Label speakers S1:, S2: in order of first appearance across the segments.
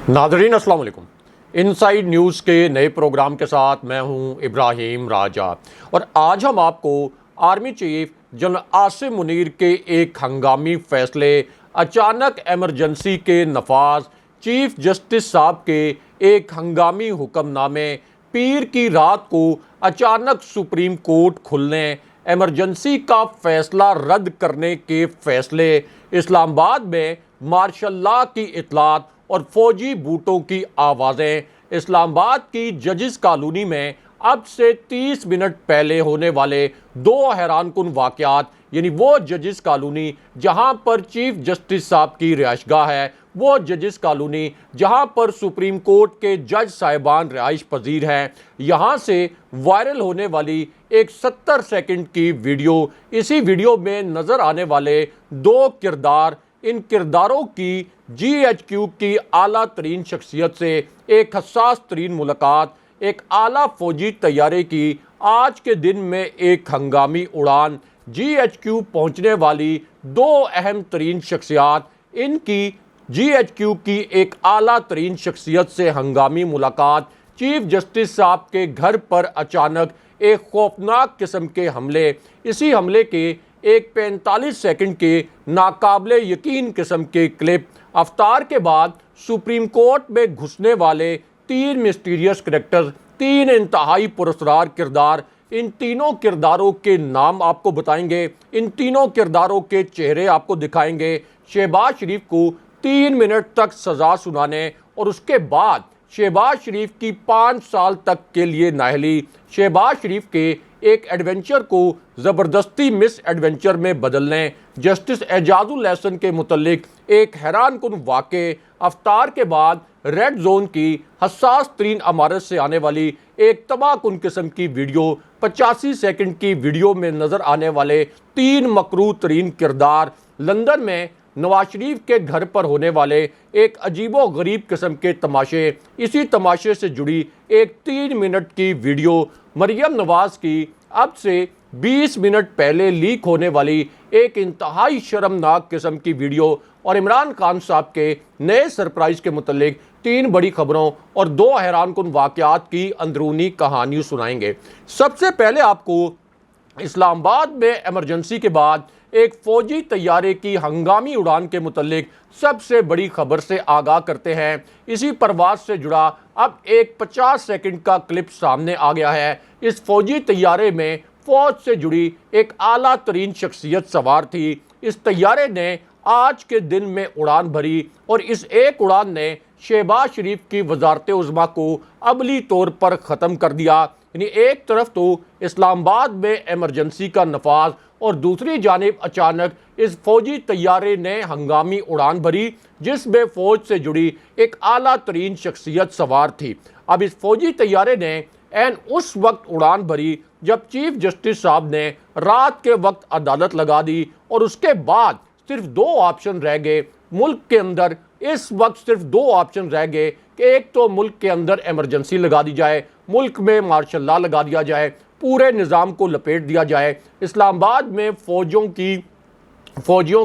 S1: नाज़रीन अस्सलाम वालेकुम। इनसाइड न्यूज़ के नए प्रोग्राम के साथ मैं हूं इब्राहिम राजा और आज हम आपको army chief general Asim Munir के एक हंगामी फैसले, अचानक एमरजेंसी के नफाज, चीफ जस्टिस साहब के एक हंगामी हुक्मनामे, पीर की रात को अचानक सुप्रीम कोर्ट खुलने, एमरजेंसी का फैसला रद्द करने के फैसले, इस्लामाबाद में मार्शल लॉ की इतलात और फौजी बूटों की आवाज़ें, इस्लामाबाद की जजिस कॉलोनी में अब से 30 मिनट पहले होने वाले दो हैरानकुन वाक़यात, यानी वो जजिस कॉलोनी जहां पर चीफ जस्टिस साहब की रिहाइशगाह है, वो जजिस कॉलोनी जहां पर सुप्रीम कोर्ट के जज साहिबान रिहाइश पजीर हैं, यहाँ से वायरल होने वाली एक 70 सेकंड की वीडियो। इसी वीडियो में नज़र आने वाले दो किरदार, इन किरदारों की GHQ की आला तरीन शख्सियत से एक हसास तरीन मुलाकात, एक आला फौजी तैयारे की आज के दिन में एक हंगामी उड़ान, GHQ पहुंचने वाली दो अहम तरीन शख्सियात, इनकी GHQ की एक आला तरीन शख्सियत से हंगामी मुलाकात, चीफ जस्टिस साहब के घर पर अचानक एक खौफनाक किस्म के हमले, इसी हमले के एक 45 सेकंड के नाकाबिले यकीन किस्म के क्लिप, अवतार के बाद सुप्रीम कोर्ट में घुसने वाले तीन मिस्टीरियस करैक्टर्स, तीन इंतहाई पुरस्कार किरदार, इन तीनों किरदारों के नाम आपको बताएंगे, इन तीनों किरदारों के चेहरे आपको दिखाएंगे। शहबाज शरीफ को 3 मिनट तक सज़ा सुनाने और उसके बाद शहबाज शरीफ की 5 साल तक के लिए नाअहली, शहबाज शरीफ के एक एडवेंचर को ज़बरदस्ती मिस एडवेंचर में बदलने, जस्टिस एजाजुल एहसन के मुतल्लिक एक हैरानकुन वाक़े, अवतार के बाद रेड जोन की हसास तरीन अमारत से आने वाली एक तबाहकुन किस्म की वीडियो, 85 सेकंड की वीडियो में नज़र आने वाले तीन मकरूह तरीन किरदार, लंदन में नवाज शरीफ के घर पर होने वाले एक अजीबो गरीब किस्म के तमाशे, इसी तमाशे से जुड़ी एक 3 मिनट की वीडियो, मरियम नवाज की अब से 20 मिनट पहले लीक होने वाली एक इंतहाई शर्मनाक किस्म की वीडियो और इमरान खान साहब के नए सरप्राइज के मुतल्लिक 3 बड़ी खबरों और 2 हैरानकुन वाक़यात की अंदरूनी कहानी सुनाएंगे। सबसे पहले आपको इस्लामाबाद में एमरजेंसी के बाद एक फौजी तैयारे की हंगामी उड़ान के मुतल्लिक सबसे बड़ी खबर से आगाह करते हैं। इसी परवाज से जुड़ा अब एक 50 सेकंड का क्लिप सामने आ गया है। इस फौजी तैयारे में फौज से जुड़ी एक आला तरीन शख्सियत सवार थी। इस तैयारे ने आज के दिन में उड़ान भरी और इस एक उड़ान ने शहबाज शरीफ की वजारत उज़्मा को अमली तौर पर ख़त्म कर दिया। यानी एक तरफ तो इस्लामाबाद में एमरजेंसी का नफाज और दूसरी जानिब अचानक इस फौजी तैयारे ने हंगामी उड़ान भरी जिसमें फ़ौज से जुड़ी एक आला तरीन शख्सियत सवार थी। अब इस फौजी तैयारे ने एन उस वक्त उड़ान भरी जब चीफ जस्टिस साहब ने रात के वक्त अदालत लगा दी और उसके बाद सिर्फ 2 ऑप्शन रह गए मुल्क के अंदर। इस वक्त सिर्फ 2 ऑप्शन रह गए कि एक तो मुल्क के अंदर एमरजेंसी लगा दी जाए, मुल्क में मार्शल लॉ लगा दिया जाए, पूरे निज़ाम को लपेट दिया जाए, इस्लामाबाद में फौजियों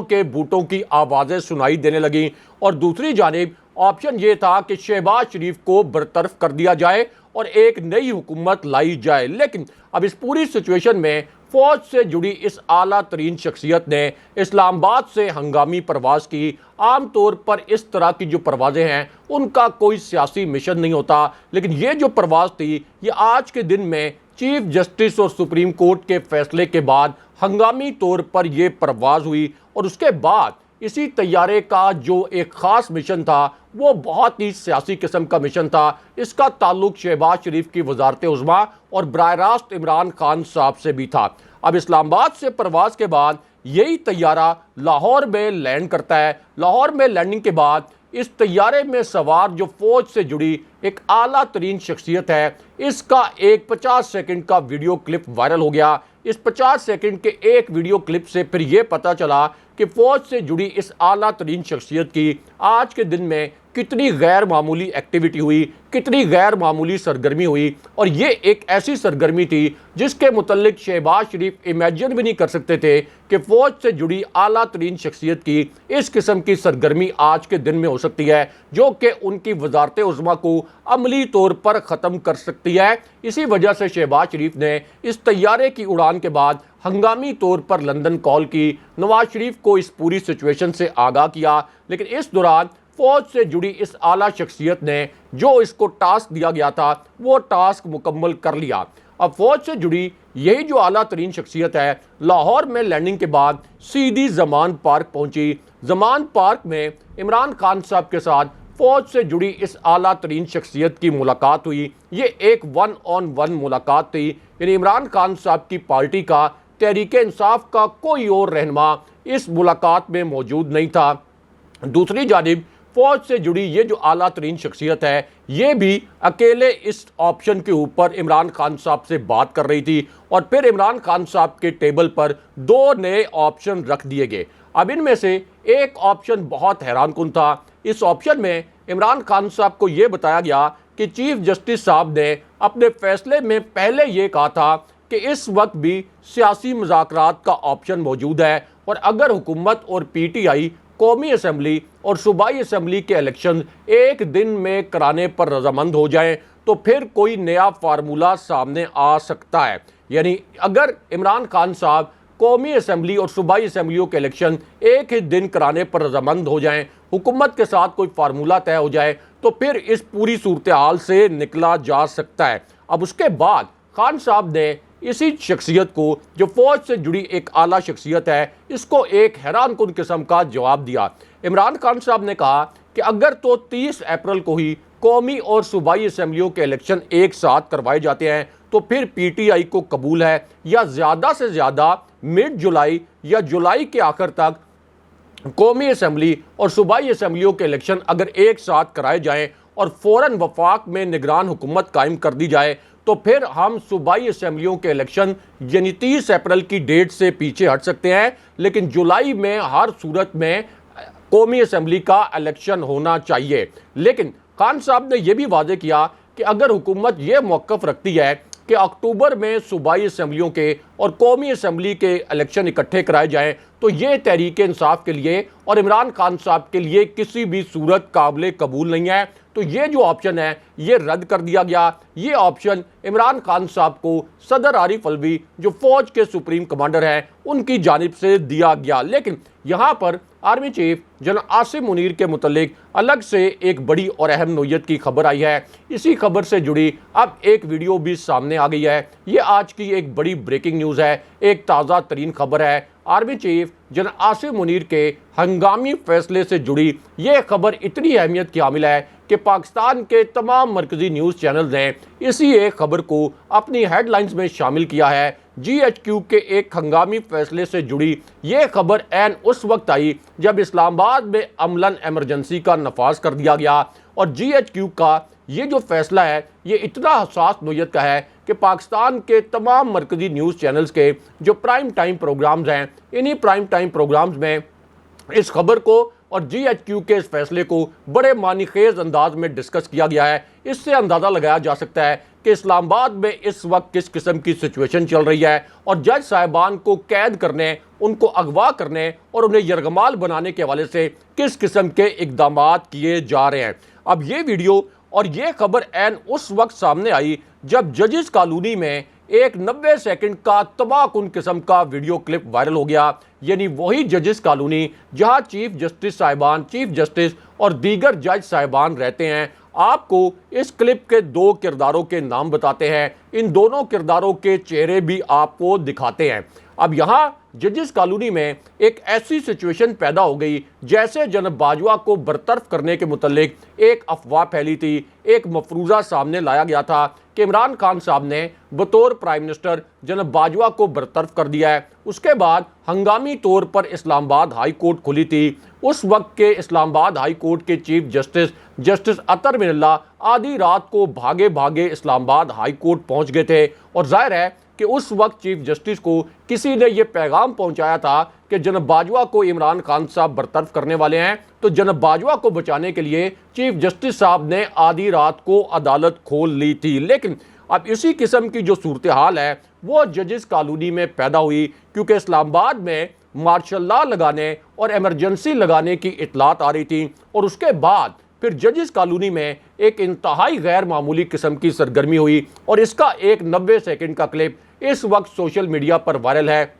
S1: के बूटों की आवाज़ें सुनाई देने लगीं, और दूसरी जानिब ऑप्शन ये था कि शहबाज शरीफ को बरतरफ कर दिया जाए और एक नई हुकूमत लाई जाए। लेकिन अब इस पूरी सिचुएशन में फौज से जुड़ी इस आला तरीन शख्सियत ने इस्लामाबाद से हंगामी परवाज़ की। आम तौर पर इस तरह की जो परवाज़ें हैं उनका कोई सियासी मिशन नहीं होता, लेकिन ये जो परवाज़ थी ये आज के दिन में चीफ जस्टिस और सुप्रीम कोर्ट के फैसले के बाद हंगामी तौर पर यह परवाज़ हुई। और उसके बाद इसी तैयारे का जो एक ख़ास मिशन था वो बहुत ही सियासी किस्म का मिशन था। इसका ताल्लुक शहबाज शरीफ की वजारत उज़्मा और बराह रास्त इमरान खान साहब से भी था। अब इस्लामाबाद से परवाज़ के बाद यही तैयारा लाहौर में लैंड करता है। लाहौर में लैंडिंग के बाद इस तैयारे में सवार जो फौज से जुड़ी एक आला तरीन शख्सियत है, इसका एक 50 सेकंड का वीडियो क्लिप वायरल हो गया। इस 50 सेकंड के एक वीडियो क्लिप से फिर यह पता चला कि फौज से जुड़ी इस आला तरीन शख्सियत की आज के दिन में कितनी गैर मामूली एक्टिविटी हुई, कितनी गैर मामूली सरगर्मी हुई। और ये एक ऐसी सरगर्मी थी जिसके मुतल्लिक शहबाज शरीफ इमेजिन भी नहीं कर सकते थे कि फ़ौज से जुड़ी आला तरीन शख्सियत की इस किस्म की सरगर्मी आज के दिन में हो सकती है, जो कि उनकी वजारत उज़्मा को अमली तौर पर ख़त्म कर सकती है। इसी वजह से शहबाज शरीफ ने इस तैयारे की उड़ान के बाद हंगामी तौर पर लंदन कॉल की, नवाज शरीफ को इस पूरी सिचुएशन से आगाह किया। लेकिन इस दौरान फ़ौज से जुड़ी इस आला शख्सियत ने जो इसको टास्क दिया गया था वो टास्क मुकम्मल कर लिया। अब फ़ौज से जुड़ी यही जो आला तरीन शख्सियत है, लाहौर में लैंडिंग के बाद सीधी ज़मान पार्क पहुंची। ज़मान पार्क में इमरान खान साहब के साथ फ़ौज से जुड़ी इस आला तरीन शख्सियत की मुलाकात हुई। ये एक 1-on-1 मुलाकात थी, यानी इमरान खान साहब की पार्टी का, तहरीक इंसाफ का कोई और रहनुमा इस मुलाकात में मौजूद नहीं था। दूसरी जानिब फ़ौज से जुड़ी ये जो आला तरीन शख्सियत है, ये भी अकेले इस ऑप्शन के ऊपर इमरान खान साहब से बात कर रही थी। और फिर इमरान खान साहब के टेबल पर 2 नए ऑप्शन रख दिए गए। अब इनमें से एक ऑप्शन बहुत हैरानकुन था। इस ऑप्शन में इमरान खान साहब को ये बताया गया कि चीफ जस्टिस साहब ने अपने फैसले में पहले ये कहा था कि इस वक्त भी सियासी मुज़ाकरात का ऑप्शन मौजूद है, और अगर हुकूमत और PTI कौमी असम्बली और सूबाई असम्बली के इलेक्शन एक दिन में कराने पर रजामंद हो जाएं तो फिर कोई नया फार्मूला सामने आ सकता है। यानी अगर इमरान खान साहब कौमी असम्बली और सूबाई असम्बलियों के इलेक्शन एक ही दिन कराने पर रजामंद हो जाएं, हुकूमत के साथ कोई फार्मूला तय हो जाए, तो फिर इस पूरी सूरत हाल से निकला जा सकता है। अब उसके बाद खान साहब ने इसी शख्सियत को, जो फ़ौज से जुड़ी एक आला शख्सियत है, इसको एक हैरानकुन किस्म का जवाब दिया। इमरान खान साहब ने कहा कि अगर तो 30 अप्रैल को ही कौमी और सूबाई असम्बलियों के इलेक्शन एक साथ करवाए जाते हैं तो फिर PTI को कबूल है, या ज़्यादा से ज़्यादा मिड जुलाई या जुलाई के आखिर तक कौमी असम्बली और सूबाई असम्बलियों के इलेक्शन अगर एक साथ कराए जाएँ और फ़ौरन वफाक में निगरान हुकूमत कायम कर दी जाए तो फिर हम सूबाई असम्बलियों के इलेक्शन यानी 30 अप्रैल की डेट से पीछे हट सकते हैं, लेकिन जुलाई में हर सूरत में कौमी असम्बली का इलेक्शन होना चाहिए। लेकिन खान साहब ने यह भी वादे किया कि अगर हुकूमत ये मौक़िफ़ रखती है कि अक्टूबर में सूबाई असम्बलियों के और कौमी असम्बली के इलेक्शन इकट्ठे कराए जाएं तो ये तहरीक इंसाफ के लिए और इमरान खान साहब के लिए किसी भी सूरत काबिल कबूल नहीं है। तो ये जो ऑप्शन है ये रद्द कर दिया गया। ये ऑप्शन इमरान खान साहब को सदर आरिफ अलवी, जो फ़ौज के सुप्रीम कमांडर हैं, उनकी जानिब से दिया गया। लेकिन यहाँ पर army chief general Asim Munir के मुतल्लिक अलग से एक बड़ी और अहम नोयत की खबर आई है। इसी खबर से जुड़ी अब एक वीडियो भी सामने आ गई है। ये आज की एक बड़ी ब्रेकिंग न्यूज़ है, एक ताज़ा तरीन खबर है। Army chief general Asim Munir के हंगामी फैसले से जुड़ी ये खबर इतनी अहमियत की हामिल है कि पाकिस्तान के तमाम मरकज़ी न्यूज़ चैनल्स ने इसी एक खबर को अपनी हेडलाइंस में शामिल किया है। GHQ के एक हंगामी फैसले से जुड़ी ये खबर ऐन उस वक्त आई जब इस्लामाबाद में अमलन एमरजेंसी का नफाज कर दिया गया। और GHQ का ये जो फैसला है ये इतना हसास नोयत का है कि पाकिस्तान के तमाम मरकज़ी न्यूज़ चैनल्स के जो प्राइम टाइम प्रोग्राम्स हैं, इन्हीं प्राइम टाइम प्रोग्राम्स में इस खबर को और GHQ के इस फैसले को बड़े मानीखेज अंदाज में डिस्कस किया गया है। इससे अंदाज़ा लगाया जा सकता है कि इस्लामाबाद में इस वक्त किस किस्म की सिचुएशन चल रही है और जज साहिबान को कैद करने, उनको अगवा करने और उन्हें यरगमाल बनाने के हवाले से किस किस्म के इकदाम किए जा रहे हैं। अब ये वीडियो और ये खबर ऐन उस वक्त सामने आई जब जजेस कॉलोनी में एक 90 सेकंड का तबाहकुन किस्म का वीडियो क्लिप वायरल हो गया। यानी वही जजेस कॉलोनी जहां चीफ जस्टिस साहिबान, चीफ जस्टिस और दीगर जज साहिबान रहते हैं। आपको इस क्लिप के 2 किरदारों के नाम बताते हैं, इन दोनों किरदारों के चेहरे भी आपको दिखाते हैं। अब यहाँ जजेस कॉलोनी में एक ऐसी सिचुएशन पैदा हो गई जैसे जनाब बाजवा को बरतरफ करने के मुतल्लिक एक अफवाह फैली थी, एक मफरूज़ा सामने लाया गया था कि इमरान खान साहब ने बतौर प्राइम मिनिस्टर जनाब बाजवा को बरतरफ कर दिया है। उसके बाद हंगामी तौर पर इस्लामाबाद हाई कोर्ट खुली थी। उस वक्त के इस्लामाबाद हाई कोर्ट के चीफ जस्टिस जस्टिस अतर मिनल्ला आधी रात को भागे भागे इस्लामाबाद हाई कोर्ट पहुंच गए थे। और जाहिर है कि उस वक्त चीफ जस्टिस को किसी ने यह पैगाम पहुंचाया था कि जनाब बाजवा को इमरान खान साहब बरतरफ करने वाले हैं, तो जनाब बाजवा को बचाने के लिए चीफ जस्टिस साहब ने आधी रात को अदालत खोल ली थी। लेकिन अब इसी किस्म की जो सूरत हाल है वो जजेस कॉलोनी में पैदा हुई, क्योंकि इस्लामाबाद में मार्शल लॉ लगाने और इमरजेंसी लगाने की इतलात आ रही थी, और उसके बाद फिर जजेस कॉलोनी में एक इंतहाई गैर मामूली किस्म की सरगर्मी हुई, और इसका एक 90 सेकंड का क्लिप इस वक्त सोशल मीडिया पर वायरल है।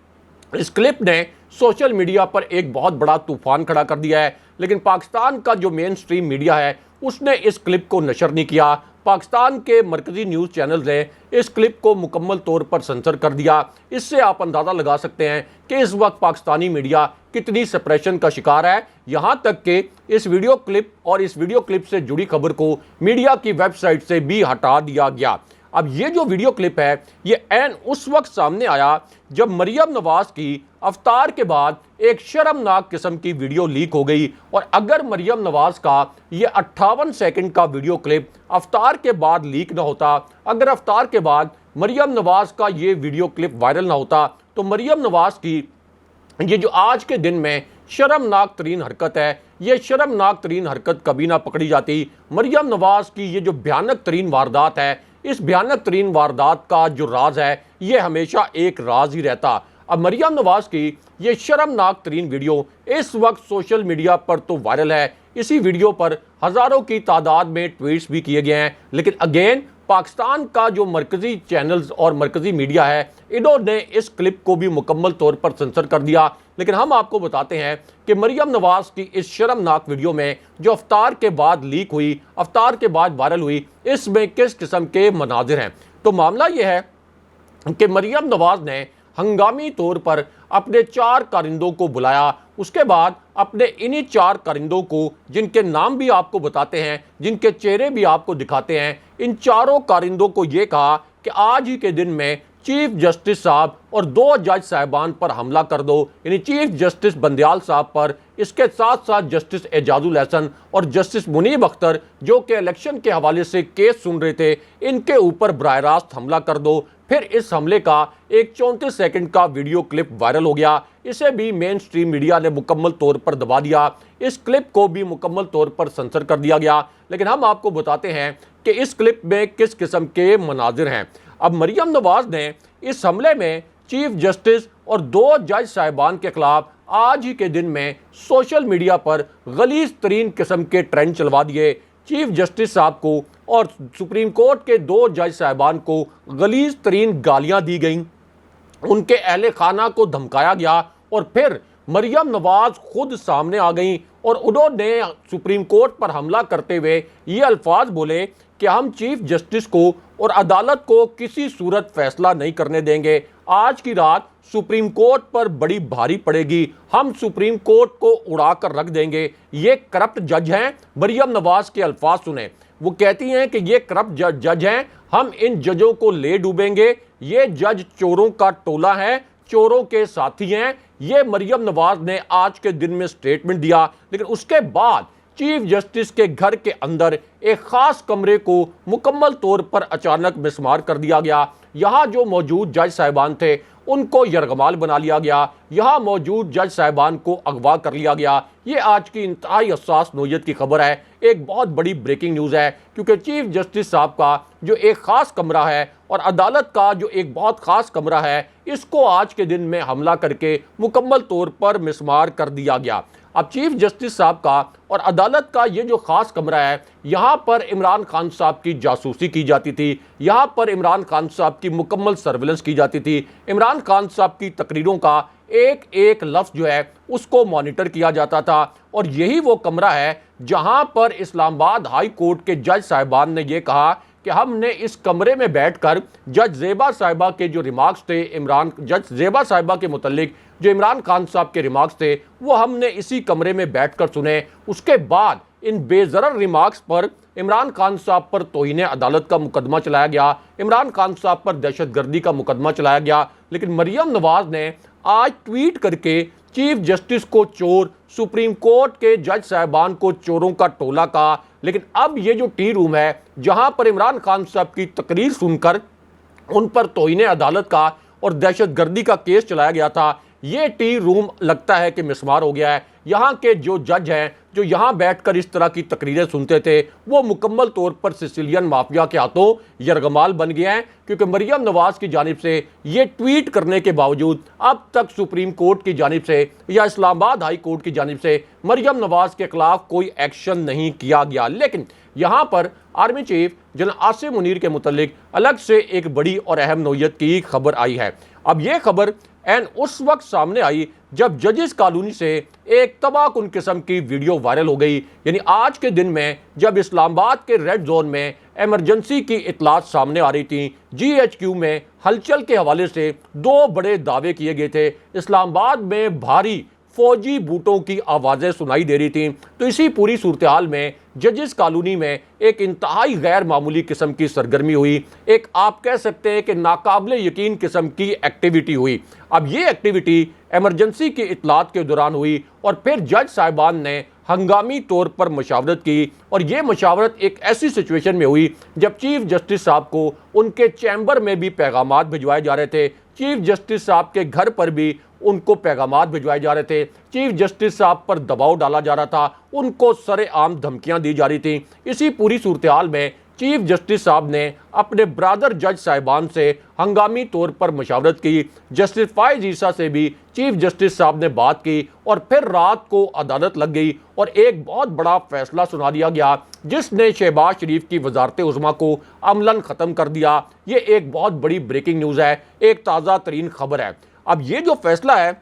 S1: इस क्लिप ने सोशल मीडिया पर एक बहुत बड़ा तूफान खड़ा कर दिया है, लेकिन पाकिस्तान का जो मेन स्ट्रीम मीडिया है उसने इस क्लिप को नशर नहीं किया। पाकिस्तान के मरकजी न्यूज़ चैनल ने इस क्लिप को मुकम्मल तौर पर सेंसर कर दिया। इससे आप अंदाज़ा लगा सकते हैं कि इस वक्त पाकिस्तानी मीडिया कितनी सप्रेशन का शिकार है। यहाँ तक कि इस वीडियो क्लिप और इस वीडियो क्लिप से जुड़ी खबर को मीडिया की वेबसाइट से भी हटा दिया गया। अब ये जो वीडियो क्लिप है ये ऐन उस वक्त सामने आया जब मरियम नवाज की अफ्तार के बाद एक शर्मनाक किस्म की वीडियो लीक हो गई, और अगर मरियम नवाज का ये 58 सेकंड का वीडियो क्लिप अफ्तार के बाद लीक ना होता, अगर अफ्तार के बाद मरियम नवाज का ये वीडियो क्लिप वायरल ना होता, तो मरियम नवाज की ये जो आज के दिन में शर्मनाक तरीन हरकत है, ये शर्मनाक तरीन हरकत कभी ना पकड़ी जाती। मरियम नवाज की ये जो भयानक तरीन वारदात है, इस भयानक तरीन वारदात का जो राज है ये हमेशा एक राज ही रहता। अब मरियम नवाज की ये शर्मनाक तरीन वीडियो इस वक्त सोशल मीडिया पर तो वायरल है, इसी वीडियो पर हज़ारों की तादाद में ट्वीट्स भी किए गए हैं, लेकिन अगेन पाकिस्तान का जो मरकजी चैनल्स और मरकजी मीडिया है इन्होंने इस क्लिप को भी मुकम्मल तौर पर सेंसर कर दिया। लेकिन हम आपको बताते हैं कि मरियम नवाज की इस शर्मनाक वीडियो में जो अफ्तार के बाद लीक हुई, अफ्तार के बाद वायरल हुई, इसमें किस किस्म के मनाजिर हैं। तो मामला यह है कि मरियम नवाज ने हंगामी तौर पर अपने 4 कारिंदों को बुलाया, उसके बाद अपने इन्हीं 4 कारिंदों को, जिनके नाम भी आपको बताते हैं, जिनके चेहरे भी आपको दिखाते हैं, इन चारों कारिंदों को ये कहा कि आज ही के दिन में चीफ जस्टिस साहब और 2 जज साहिबान पर हमला कर दो, यानी चीफ जस्टिस बंदयाल साहब पर, इसके साथ साथ जस्टिस एजाजुल हसन और जस्टिस मुनीब अख्तर जो कि इलेक्शन के हवाले से केस सुन रहे थे, इनके ऊपर बराह रास्त हमला कर दो। फिर इस हमले का एक 34 सेकंड का वीडियो क्लिप वायरल हो गया, इसे भी मेन स्ट्रीम मीडिया ने मुकम्मल तौर पर दबा दिया, इस क्लिप को भी मुकम्मल तौर पर सेंसर कर दिया गया। लेकिन हम आपको बताते हैं कि इस क्लिप में किस किस्म के मनाजिर हैं। अब मरियम नवाज ने इस हमले में चीफ जस्टिस और 2 जज साहिबान के खिलाफ आज ही के दिन में सोशल मीडिया पर गलीज तरीन किस्म के ट्रेंड चलवा दिए। चीफ जस्टिस साहब को और सुप्रीम कोर्ट के 2 जज साहिबान को गलीज तरीन गालियां दी गईं, उनके अहले खाना को धमकाया गया, और फिर मरियम नवाज खुद सामने आ गईं और उन्होंने सुप्रीम कोर्ट पर हमला करते हुए ये अल्फाज बोले कि हम चीफ जस्टिस को और अदालत को किसी सूरत फैसला नहीं करने देंगे, आज की रात सुप्रीम कोर्ट पर बड़ी भारी पड़ेगी, हम सुप्रीम कोर्ट को उड़ा कर रख देंगे। ये करप्ट जज हैं। मरियम नवाज के अल्फाज सुने, वो कहती हैं कि ये करप्ट जज हैं, हम इन जजों को ले डूबेंगे, ये जज चोरों का टोला है, चोरों के साथी हैं। ये मरियम नवाज ने आज के दिन में स्टेटमेंट दिया। लेकिन उसके बाद चीफ जस्टिस के घर के अंदर एक खास कमरे को मुकम्मल तौर पर अचानक मिसमार कर दिया गया। यहाँ जो मौजूद जज साहिबान थे उनको यरगमाल बना लिया गया, यहाँ मौजूद जज साहिबान को अगवा कर लिया गया। ये आज की इंतहाई हसास नोयत की खबर है, एक बहुत बड़ी ब्रेकिंग न्यूज़ है, क्योंकि चीफ जस्टिस साहब का जो एक ख़ास कमरा है और अदालत का जो एक बहुत ख़ास कमरा है, इसको आज के दिन में हमला करके मुकम्मल तौर पर मिसमार कर दिया गया। अब चीफ जस्टिस साहब का और अदालत का ये जो ख़ास कमरा है, यहाँ पर इमरान खान साहब की जासूसी की जाती थी, यहाँ पर इमरान खान साहब की मुकम्मल सर्विलेंस की जाती थी, इमरान खान साहब की तकरीरों का एक एक लफ्ज़ जो है उसको मॉनिटर किया जाता था। और यही वो कमरा है जहाँ पर इस्लामाबाद हाई कोर्ट के जज साहिबान ने यह कहा कि हमने इस कमरे में बैठकर जज ज़ेबा साहिबा के जो रिमार्क्स थे, जज ज़ेबा साहिबा के मुतल्लिक जो इमरान खान साहब के रिमार्क्स थे, वो हमने इसी कमरे में बैठकर सुने। उसके बाद इन बेज़रर रिमार्क्स पर इमरान खान साहब पर तौहीन अदालत का मुकदमा चलाया गया, इमरान खान साहब पर दहशतगर्दी का मुकदमा चलाया गया। लेकिन मरियम नवाज ने आज ट्वीट करके चीफ जस्टिस को चोर, सुप्रीम कोर्ट के जज साहिबान को चोरों का टोला कहा। लेकिन अब ये जो टी रूम है जहां पर इमरान खान साहब की तकरीर सुनकर उन पर तौहीन अदालत का और दहशतगर्दी का केस चलाया गया था। ये टी रूम लगता है कि मिसमार हो गया है। यहाँ के जो जज हैं, जो यहाँ बैठकर इस तरह की तकरीरें सुनते थे, वो मुकम्मल तौर पर सिसिलियन माफिया के हाथों यरगमाल बन गए हैं, क्योंकि मरियम नवाज की जानिब से ये ट्वीट करने के बावजूद अब तक सुप्रीम कोर्ट की जानिब से या इस्लामाबाद हाई कोर्ट की जानिब से मरियम नवाज के खिलाफ कोई एक्शन नहीं किया गया। लेकिन यहाँ पर army chief general Asim Munir के मुतल्लिक अलग से एक बड़ी और अहम नौयत की खबर आई है। अब ये खबर एन उस वक्त सामने आई जब जजेस कॉलोनी से एक तबाहकुन किस्म की वीडियो वायरल हो गई। यानी आज के दिन में जब इस्लामाबाद के रेड जोन में इमरजेंसी की इतलात सामने आ रही थी, GHQ में हलचल के हवाले से दो बड़े दावे किए गए थे। इस्लामाबाद में भारी फौजी बूटों की आवाज़ें सुनाई दे रही थी। तो इसी पूरी सूरत हाल में जजेस कॉलोनी में एक इंतहाई गैर मामूली किस्म की सरगर्मी हुई। एक आप कह सकते हैं कि नाकाबिले यकीन किस्म की एक्टिविटी हुई। अब ये एक्टिविटी इमरजेंसी की इतलात के दौरान हुई और फिर जज साहिबान ने हंगामी तौर पर मशावरत की। और ये मशावरत एक ऐसी सिचुएशन में हुई जब चीफ जस्टिस साहब को उनके चैम्बर में भी पैगामात भिजवाए जा रहे थे, चीफ जस्टिस साहब के घर पर भी उनको पैगामात भिजवाए जा रहे थे, चीफ जस्टिस साहब पर दबाव डाला जा रहा था, उनको सरेआम धमकियां दी जा रही थी। इसी पूरी सूरत हाल में चीफ जस्टिस साहब ने अपने ब्रादर जज साहिबान से हंगामी तौर पर मशावरत की। जस्टिस फाइज ईसा से भी चीफ जस्टिस साहब ने बात की और फिर रात को अदालत लग गई और एक बहुत बड़ा फैसला सुना दिया गया जिसने शहबाज शरीफ की वजारत उज़्मा को अमलन ख़त्म कर दिया। ये एक बहुत बड़ी ब्रेकिंग न्यूज़ है, एक ताज़ा तरीन खबर है। अब ये जो फैसला है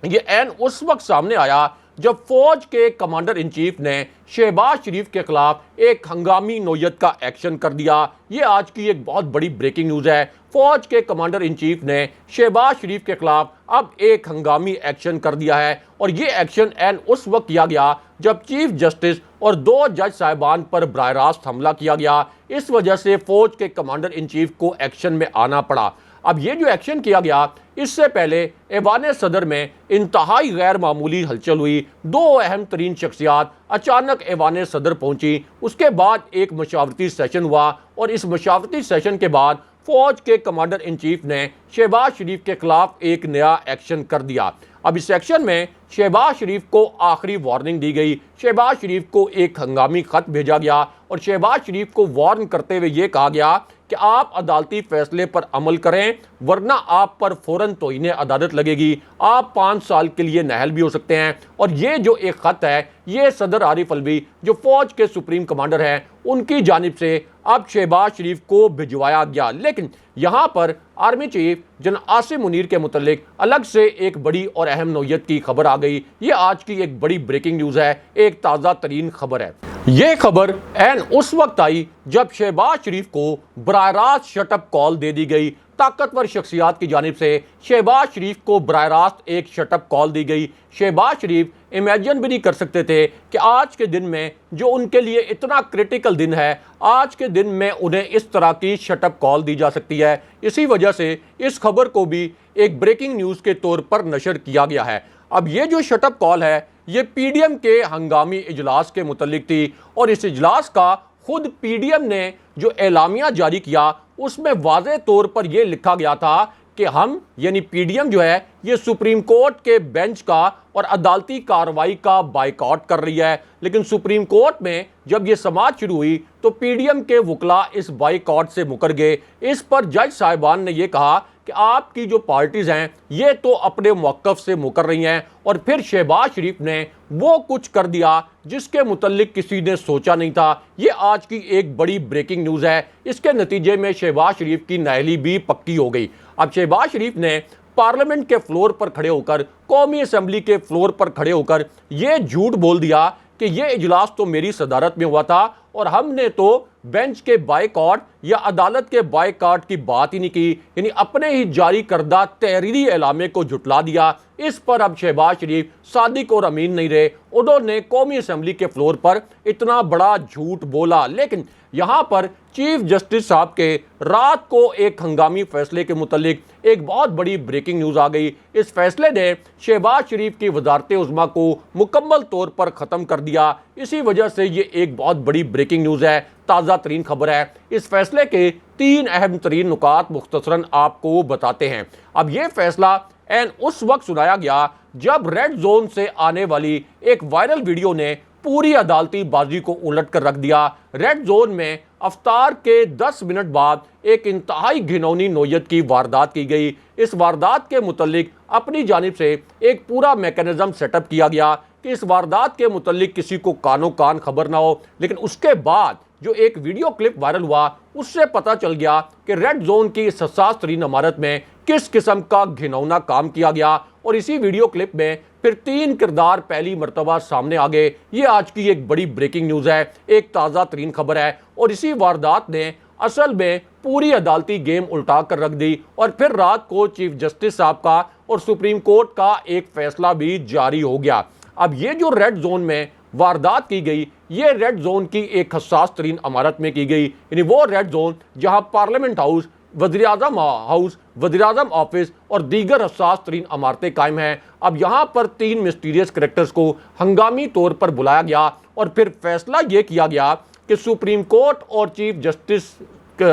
S1: ये एन उस वक्त सामने आया जब फौज के कमांडर इन चीफ ने शहबाज शरीफ के खिलाफ एक हंगामी नौयत का एक्शन कर दिया। ये आज की एक बहुत बड़ी ब्रेकिंग न्यूज़ है। फौज के कमांडर इन चीफ ने शहबाज शरीफ के खिलाफ अब एक हंगामी एक्शन कर दिया है और ये एक्शन एन उस वक्त किया गया जब चीफ जस्टिस और दो जज साहिबान पर बराह रास्त हमला किया गया। इस वजह से फौज के कमांडर इन चीफ को एक्शन में आना पड़ा। अब ये जो एक्शन किया गया, इससे पहले ऐवान सदर में इंतहाई गैर मामूली हलचल हुई। दो अहम तरीन शख्सियात अचानक ऐवान सदर पहुंची। उसके बाद एक मशावरती सेशन हुआ और इस मशावरती सेशन के बाद फौज के कमांडर इन चीफ ने शहबाज शरीफ के खिलाफ एक नया एक्शन कर दिया। अब इस एक्शन में शहबाज शरीफ को आखिरी वार्निंग दी गई। शहबाज शरीफ को एक हंगामी खत भेजा गया और शहबाज शरीफ को वार्न करते हुए ये कहा गया कि आप अदालती फैसले पर अमल करें वरना आप पर फौरन तौहीन अदालत लगेगी, आप 5 साल के लिए नाअहल भी हो सकते हैं। और ये जो एक ख़त है ये सदर आरिफ अलवी जो फौज के सुप्रीम कमांडर हैं उनकी जानिब से अब शहबाज शरीफ को भिजवाया गया। लेकिन यहाँ पर army chief general Asim Munir के मुतल्लिक अलग से एक बड़ी और अहम नौयत की खबर आ गई। ये आज की एक बड़ी ब्रेकिंग न्यूज़ है, एक ताज़ा तरीन खबर है। ये खबर एन उस वक्त आई जब शहबाज शरीफ को बराह रास्त शटअप कॉल दे दी गई। ताकतवर शख्सियात की जानिब से शहबाज शरीफ को बराह रास्त एक शटअप कॉल दी गई। शहबाज शरीफ इमेजिन भी नहीं कर सकते थे कि आज के दिन में जो उनके लिए इतना क्रिटिकल दिन है, आज के दिन में उन्हें इस तरह की शटअप कॉल दी जा सकती है। इसी वजह से इस खबर को भी एक ब्रेकिंग न्यूज़ के तौर पर नशर किया गया है। अब ये जो शटअप कॉल है ये PDM के हंगामी इजलास के मुतल्लिक थी और इस इजलास का खुद PDM ने जो एलामिया जारी किया उसमें वाज़े तौर पर यह लिखा गया था कि हम यानी PDM जो है ये सुप्रीम कोर्ट के बेंच का और अदालती कार्रवाई का बाइकआउट कर रही है। लेकिन सुप्रीम कोर्ट में जब ये समाअत शुरू हुई तो PDM के वकला इस बाइकआउट से मुकर गए। इस पर जज साहिबान ने यह कहा कि आपकी जो पार्टीज़ हैं ये तो अपने मौक़िफ़ से मुकर रही हैं और फिर शहबाज शरीफ ने वो कुछ कर दिया जिसके मुतल्लिक किसी ने सोचा नहीं था। ये आज की एक बड़ी ब्रेकिंग न्यूज़ है। इसके नतीजे में शहबाज शरीफ की नाअहली भी पक्की हो गई। अब शहबाज शरीफ ने पार्लियामेंट के फ्लोर पर खड़े होकर, कौमी असम्बली के फ्लोर पर खड़े होकर ये झूठ बोल दिया कि ये इजलास तो मेरी सदारत में हुआ था और हमने तो बेंच के बाइकआउट या अदालत के बाइकआउट की बात ही नहीं की, यानी अपने ही जारी करदा तहरीरी एलामे को झुटला दिया। इस पर अब शहबाज शरीफ सादिक और अमीन नहीं रहे, उन्होंने कौमी असम्बली के फ्लोर पर इतना बड़ा झूठ बोला। लेकिन यहाँ पर चीफ जस्टिस साहब के रात को एक हंगामी फैसले के मुतल्लिक एक बहुत बड़ी ब्रेकिंग न्यूज़ आ गई। इस फैसले ने शहबाज शरीफ की वजारत उज़्मा को मुकम्मल तौर पर ख़त्म कर दिया। इसी वजह से ये एक बहुत बड़ी ब्रेकिंग न्यूज़ है। ताज़ा तरीन खबर है। इस फैसले के 3 अहम तरीन नुकात मुख्तसरन आपको बताते हैं। अब यह फैसला एन उस वक्त सुनाया गया जब रेड जोन से आने वाली एक वायरल वीडियो ने पूरी अदालती बाजी को उलट कर रख दिया। रेड जोन में अफ्तार के 10 मिनट बाद एक इंतहाई घिनौनी नोयत की वारदात की गई। इस वारदात के मुतल्लिक अपनी जानिब से एक पूरा मैकेनिज्म सेटअप किया गया कि इस वारदात के मुतल्लिक किसी को कानो कान खबर ना हो, लेकिन उसके बाद जो एक वीडियो क्लिप वायरल हुआ उससे पता चल गया कि रेड जोन की इस हसास तरीन इमारत में किस किस्म का घिनौना काम किया गया। और इसी वीडियो क्लिप में फिर 3 किरदार पहली मर्तबा सामने आ गए। ये आज की एक बड़ी ब्रेकिंग न्यूज़ है, एक ताज़ा तरीन खबर है। और इसी वारदात ने असल में पूरी अदालती गेम उल्टा कर रख दी। और फिर रात को चीफ जस्टिस साहब का और सुप्रीम कोर्ट का एक फैसला भी जारी हो गया। अब ये जो रेड जोन में वारदात की गई, ये रेड जोन की एक हसास तरीन इमारत में की गई, यानी वो रेड जोन जहां पार्लियामेंट हाउस, वज़ीर-ए-आज़म हाउस, वज़ीर-ए-आज़म ऑफिस और दीगर हसास तरीन इमारतें कायम हैं। अब यहाँ पर 3 मिस्टीरियस कैरेक्टर्स को हंगामी तौर पर बुलाया गया और फिर फैसला ये किया गया कि सुप्रीम कोर्ट और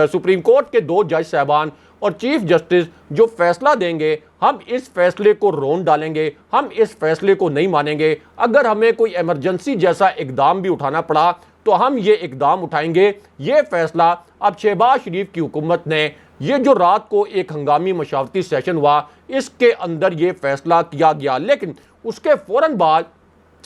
S1: सुप्रीम कोर्ट के 2 जज साहबान और चीफ जस्टिस जो फैसला देंगे, हम इस फैसले को रोन डालेंगे, हम इस फैसले को नहीं मानेंगे। अगर हमें कोई इमरजेंसी जैसा इकदाम भी उठाना पड़ा तो हम ये इकदाम उठाएंगे। ये फैसला अब शहबाज शरीफ की हुकूमत ने, ये जो रात को एक हंगामी मशावरती सेशन हुआ, इसके अंदर ये फैसला किया गया। लेकिन उसके फौरन बाद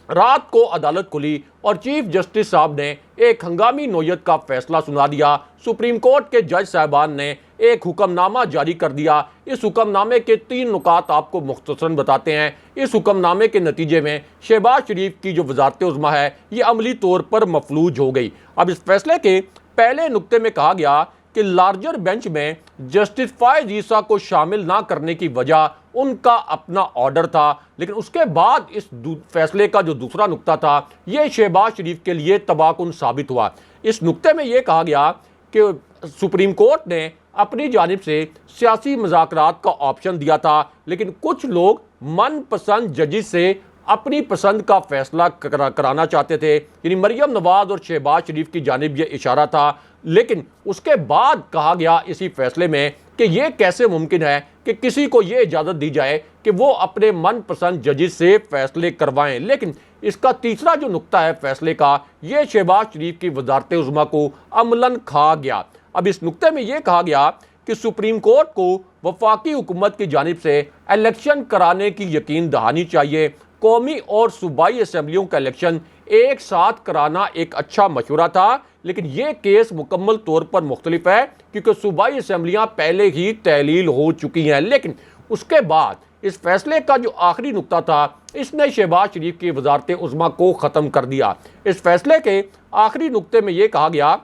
S1: रात को अदालत खुली और चीफ जस्टिस साहब ने एक हंगामी नोयत का फैसला सुना दिया। सुप्रीम कोर्ट के जज साहबान ने एक हुक्मनामा जारी कर दिया। इस हुक्मनामे के 3 नुकात आपको मुख्तसरन बताते हैं। इस हुक्मनामे के नतीजे में शहबाज शरीफ की जो वज़ारत उज़्मा है ये अमली तौर पर मफलूज हो गई। अब इस फैसले के पहले नुक्ते में कहा गया कि लार्जर बेंच में जस्टिस फायज ईसा को शामिल ना करने की वजह उनका अपना ऑर्डर था। लेकिन उसके बाद इस फैसले का जो दूसरा नुक्ता था यह शहबाज शरीफ के लिए तबाहकुन साबित हुआ। इस नुक्ते में यह कहा गया कि सुप्रीम कोर्ट ने अपनी जानिब से सियासी मुज़ाकरात का ऑप्शन दिया था, लेकिन कुछ लोग मनपसंद जजिस से अपनी पसंद का फैसला कराना चाहते थे, यानी मरियम नवाज और शहबाज शरीफ की जानिब यह इशारा था। लेकिन उसके बाद कहा गया इसी फैसले में कि यह कैसे मुमकिन है कि किसी को यह इजाज़त दी जाए कि वो अपने मनपसंद जजिस से फैसले करवाएं। लेकिन इसका तीसरा जो नुक्ता है फैसले का, यह शहबाज शरीफ की वज़ारत उज़्मा को अमलन खा गया। अब इस नुक्ते में यह कहा गया कि सुप्रीम कोर्ट को वफाकी हुकूमत की जानिब से इलेक्शन कराने की यकीन दहानी चाहिए। कौमी और सूबाई असम्बलियों का इलेक्शन एक साथ कराना एक अच्छा मशवरा था, लेकिन यह केस मुकम्मल तौर पर मुख्तलिफ है क्योंकि सूबाई असम्बलियाँ पहले ही तहलील हो चुकी हैं। लेकिन उसके बाद इस फैसले का जो आखिरी नुक्ता था, इसने शहबाज शरीफ की वज़ारत उज़्मा को ख़त्म कर दिया। इस फैसले के आखिरी नुक्ते में यह कहा गया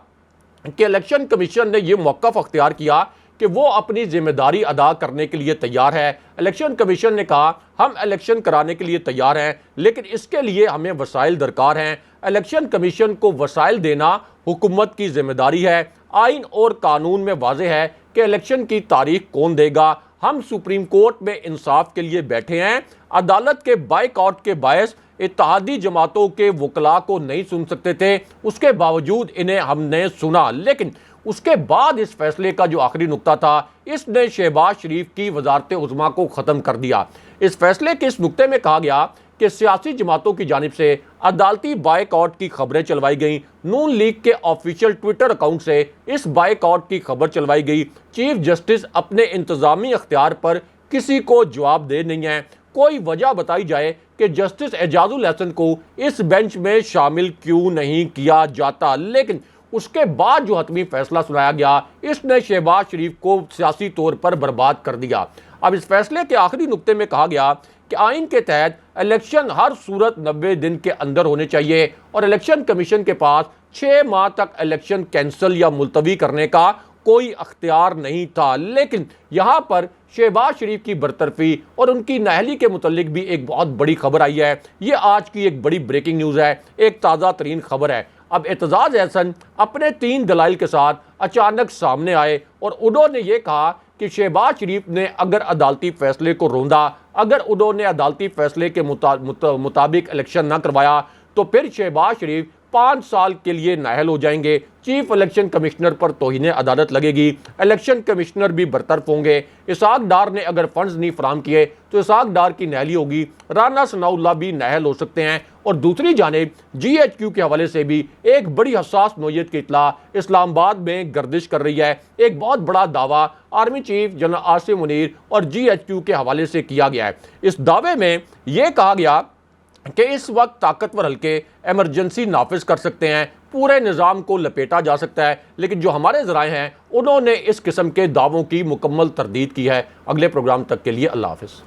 S1: कि इलेक्शन कमीशन ने यह मौक़िफ़ अख्तियार किया कि वो अपनी जिम्मेदारी अदा करने के लिए तैयार है। इलेक्शन कमीशन ने कहा हम इलेक्शन कराने के लिए तैयार हैं, लेकिन इसके लिए हमें वसाइल दरकार हैं। इलेक्शन कमीशन को वसाइल देना हुकूमत की जिम्मेदारी है। आइन और कानून में वाज़ेह है कि इलेक्शन की तारीख कौन देगा। हम सुप्रीम कोर्ट में इंसाफ के लिए बैठे हैं। अदालत के बाइकआउट के बायस इत्तेहादी जमातों के वकला को नहीं सुन सकते थे, उसके बावजूद इन्हें हमने सुना। लेकिन उसके बाद इस फैसले का जो आखिरी नुक्ता था, इसने शहबाज शरीफ की वज़ारत उज़्मा को ख़त्म कर दिया। इस फैसले के इस नुक्ते में कहा गया कि सियासी जमातों की जानिब से अदालती बाइकआउट की खबरें चलवाई गई। नून लीग के ऑफिशियल ट्विटर अकाउंट से इस बाइकआउट की खबर चलवाई गई। चीफ जस्टिस अपने इंतज़ामी अख्तियार पर किसी को जवाबदेह नहीं है। कोई वजह बताई जाए कि जस्टिस एजाजुल हसन को इस बेंच में शामिल क्यों नहीं किया जाता। लेकिन उसके बाद जो हतमी फैसला सुनाया गया, इसने शहबाज शरीफ को सियासी तौर पर बर्बाद कर दिया। अब इस फैसले के आखिरी नुक्ते में कहा गया कि आइन के तहत इलेक्शन हर सूरत 90 दिन के अंदर होने चाहिए और इलेक्शन कमीशन के पास 6 माह तक इलेक्शन कैंसिल या मुलतवी करने का कोई अख्तियार नहीं था। लेकिन यहाँ पर शहबाज शरीफ की बरतरफी और उनकी नाअहली के मुतल्लिक भी एक बहुत बड़ी खबर आई है। ये आज की एक बड़ी ब्रेकिंग न्यूज़ है, एक ताज़ा तरीन खबर है। अब एतजाज एहसन अपने 3 दलाइल के साथ अचानक सामने आए और उन्होंने ये कहा कि शहबाज शरीफ ने अगर अदालती फैसले को रोंदा, अगर उन्होंने अदालती फैसले के मुताबिक इलेक्शन न करवाया, तो फिर शहबाज शरीफ 5 साल के लिए नाअहल हो जाएंगे। चीफ इलेक्शन कमिश्नर पर तौहीन अदालत लगेगी, इलेक्शन कमिश्नर भी बरतरफ होंगे। इसहाक डार ने अगर फंड्स नहीं फराम किए तो इसहाक डार की नाअहली होगी, राना सनाउल्लाह भी नाअहल हो सकते हैं। और दूसरी जानिब GHQ के हवाले से भी एक बड़ी हसास नौयत की इत्तला इस्लामाबाद में गर्दिश कर रही है। एक बहुत बड़ा दावा army chief general Asim Munir और GHQ के हवाले से किया गया है। इस दावे में यह कहा गया कि इस वक्त ताकतवर हल्के इमरजेंसी नाफिज कर सकते हैं, पूरे निज़ाम को लपेटा जा सकता है, लेकिन जो हमारे ज़राए हैं उन्होंने इस किस्म के दावों की मुकम्मल तरदीद की है। अगले प्रोग्राम तक के लिए अल्लाह हाफ़िज़।